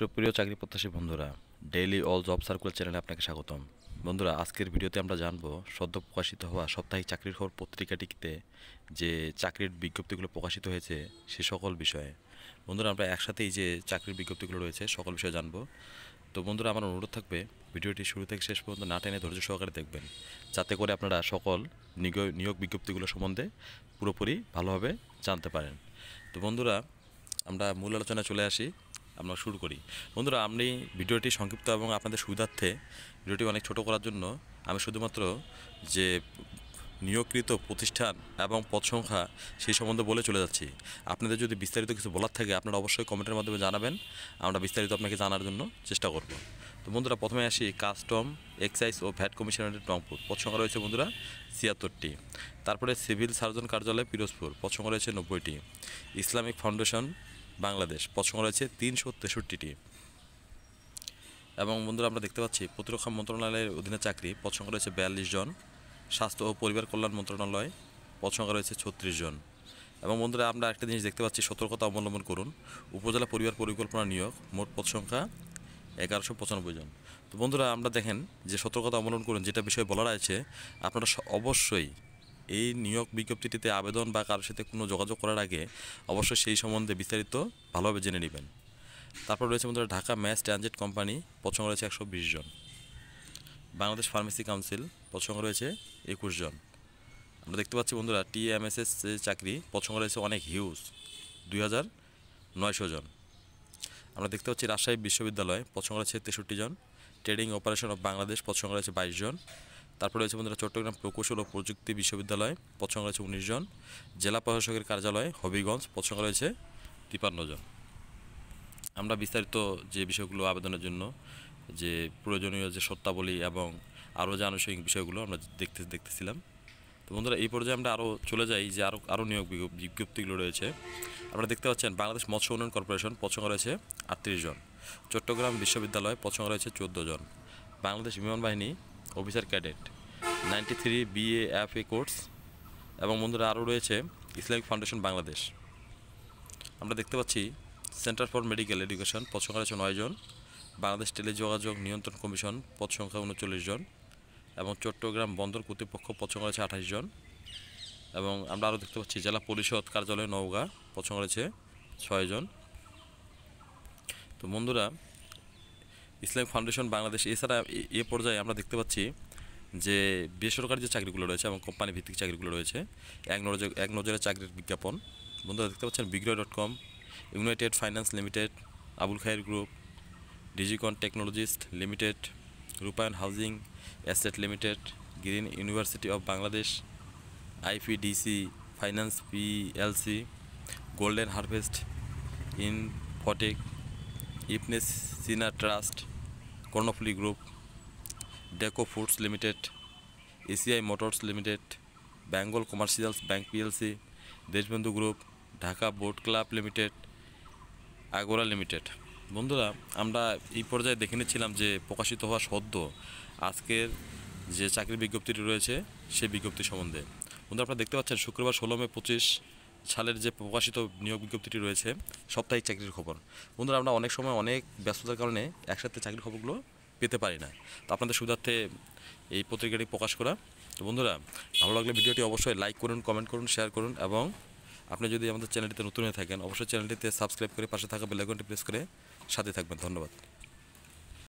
সুপ্রিয় চাকরি প্রত্যাশী বন্ধুরা, ডেইলি অল জব সার্কুলার চ্যানেলে আপনাকে স্বাগতম। বন্ধুরা, আজকের ভিডিওতে আমরা জানব সদ্য প্রকাশিত হওয়া সাপ্তাহিক চাকরির খবর পত্রিকাটিতে যে চাকরির বিজ্ঞপ্তিগুলো প্রকাশিত হয়েছে সে সকল বিষয়ে। বন্ধুরা, আমরা একসাথেই যে চাকরির বিজ্ঞপ্তিগুলো রয়েছে সকল বিষয়ে জানব। তো বন্ধুরা, আমার অনুরোধ থাকবে ভিডিওটি শুরু থেকে শেষ পর্যন্ত না টেনে ধৈর্য সহকারে দেখবেন, যাতে করে আপনারা সকল নিয়োগ বিজ্ঞপ্তিগুলো সম্বন্ধে পুরোপুরি ভালোভাবে জানতে পারেন। তো বন্ধুরা, আমরা মূল আলোচনায় চলে আসি। আমরা শুরু করি। বন্ধুরা, আমি ভিডিওটি সংক্ষিপ্ত এবং আপনাদের সুবিধার্থে ভিডিওটি অনেক ছোট করার জন্য আমি শুধুমাত্র যে নিয়োগকৃত প্রতিষ্ঠান এবং পদ সংখ্যা সেই সম্বন্ধে বলে চলে যাচ্ছি। আপনাদের যদি বিস্তারিত কিছু বলার থাকে আপনারা অবশ্যই কমেন্টের মাধ্যমে জানাবেন, আমরা বিস্তারিত আপনাকে জানার জন্য চেষ্টা করব। তো বন্ধুরা, প্রথমে আসি কাস্টম, এক্সাইজ ও ভ্যাট কমিশনারেট রংপুর, পদ সংখ্যা রয়েছে বন্ধুরা ৭৬টি। তারপরে সিভিল সার্জন কার্যালয় পিরোজপুর, পদ সংখ্যা রয়েছে ৯০টি। ইসলামিক ফাউন্ডেশন বাংলাদেশ, পদ সংখ্যা রয়েছে ৩৬৩টি। এবং বন্ধুরা, আমরা দেখতে পাচ্ছি প্রতিরক্ষা মন্ত্রণালয়ের অধীনে চাকরি, পদ সংখ্যা রয়েছে ৪২ জন। স্বাস্থ্য ও পরিবার কল্যাণ মন্ত্রণালয়, পদ সংখ্যা রয়েছে ৩৬ জন। এবং বন্ধুরা, আমরা একটা জিনিস দেখতে পাচ্ছি, সতর্কতা অবলম্বন করুন, উপজেলা পরিবার পরিকল্পনা নিয়োগ, মোট পদ সংখ্যা ১১৯৫ জন। তো বন্ধুরা, আমরা দেখেন যে সতর্কতা অবলম্বন করুন যেটা বিষয়ে বলা রয়েছে, আপনারা অবশ্যই এই নিয়োগ বিজ্ঞপ্তিটিতে আবেদন বা কারোর সাথে কোনো যোগাযোগ করার আগে অবশ্যই সেই সম্বন্ধে বিস্তারিত ভালোভাবে জেনে নেবেন। তারপর রয়েছে বন্ধুরা ঢাকা ম্যাস ট্রানজিট কোম্পানি, পদ সংখ্যা রয়েছে ১২০ জন। বাংলাদেশ ফার্মেসি কাউন্সিল, পদ সংখ্যা রয়েছে ২১ জন। আমরা দেখতে পাচ্ছি বন্ধুরা TMSS চাকরি, পদ সংখ্যা রয়েছে অনেক হিউজ, ২৯০০ জন। আমরা দেখতে পাচ্ছি রাজশাহী বিশ্ববিদ্যালয়, পদ সংখ্যা রয়েছে ৬৩ জন। ট্রেডিং অপারেশন অফ বাংলাদেশ, পদ সংখ্যা রয়েছে ২২ জন। তারপরে রয়েছে বন্ধুরা চট্টগ্রাম প্রকৌশল ও প্রযুক্তি বিশ্ববিদ্যালয়, পদ সংখ্যা রয়েছে ১৯ জন। জেলা প্রশাসকের কার্যালয় হবিগঞ্জ, পদ সংখ্যা রয়েছে ৫৩ জন। আমরা বিস্তারিত যে বিষয়গুলো আবেদনের জন্য যে প্রয়োজনীয় যে শর্তাবলী এবং আরও যে আনুষঙ্গিক বিষয়গুলো আমরা দেখতেছিলাম। তো বন্ধুরা, এই পর্যায়ে আমরা আরও চলে যাই যে আরও নিয়োগ বিজ্ঞপ্তিগুলো রয়েছে। আপনারা দেখতে পাচ্ছেন বাংলাদেশ মৎস্য উন্নয়ন কর্পোরেশন, পদ সংখ্যা রয়েছে ৩৮ জন। চট্টগ্রাম বিশ্ববিদ্যালয়, পদ সংখ্যা রয়েছে ১৪ জন। বাংলাদেশ বিমান বাহিনী অফিসার ক্যাডেট 93 BAFA কোর্স। এবং বন্ধুরা, আরও রয়েছে ইসলামিক ফাউন্ডেশন বাংলাদেশ। আমরা দেখতে পাচ্ছি সেন্টার ফর মেডিকেল এডুকেশন, পদ সংখ্যা রয়েছে ৯ জন। বাংলাদেশ টেলিযোগাযোগ নিয়ন্ত্রণ কমিশন, পদ সংখ্যা ৩৯ জন। এবং চট্টগ্রাম বন্দর কর্তৃপক্ষ, পদ সংখ্যা রয়েছে ২৮ জন। এবং আমরা আরও দেখতে পাচ্ছি জেলা পরিষদ কার্যালয় নওগাঁ, পদ সংখ্যা রয়েছে ৬ জন। তো বন্ধুরা, ইসলামিক ফাউন্ডেশন বাংলাদেশ এছাড়া এ পর্যায়ে আমরা দেখতে পাচ্ছি যে বেসরকারি যে চাকরিগুলো রয়েছে এবং কোম্পানি ভিত্তিক চাকরিগুলো রয়েছে, এক নজরে চাকরির বিজ্ঞাপন। বন্ধুরা দেখতে পাচ্ছেন বিগ্রয়.com, United Finance Limited, Abul Khayer Group, Digicon Technologist Limited, Rupayan Housing Asset Limited, Green University of Bangladesh, IPDC Finance PLC, Golden Harvest Infotech, Ibn Sina Trust, Karnaphuli Group, Deco Foods Limited, ACI Motors Limited, Bengal Commercials Bank PLC, Deshbandhu Group, Dhaka Boat Club Limited, Agora Limited. বন্ধুরা, আমরা এই পর্যায়ে দেখে নিচ্ছিলাম যে প্রকাশিত হওয়া সদ্য আজকের যে চাকরির বিজ্ঞপ্তিটি রয়েছে সেই বিজ্ঞপ্তি সম্বন্ধে। বন্ধুরা, আপনারা দেখতে পাচ্ছেন শুক্রবার ১৬ মে ২৫ সালের যে প্রকাশিত নিয়োগ বিজ্ঞপ্তিটি রয়েছে সাপ্তাহিক চাকরির খবর। বন্ধুরা, আমরা অনেক সময় অনেক ব্যস্ততার কারণে একসাথে চাকরির খবরগুলো পেতে পারি না, তো আপনাদের সুবিধার্থে এই পত্রিকাটি প্রকাশ করা। তো বন্ধুরা, ভালো লাগলে ভিডিওটি অবশ্যই লাইক করুন, কমেন্ট করুন, শেয়ার করুন এবং আপনি যদি আমাদের চ্যানেলটিতে নতুন হয়ে থাকেন অবশ্যই চ্যানেলটিতে সাবস্ক্রাইব করে পাশে থাকা বেল আইকনটি প্রেস করে সাথে থাকবেন। ধন্যবাদ।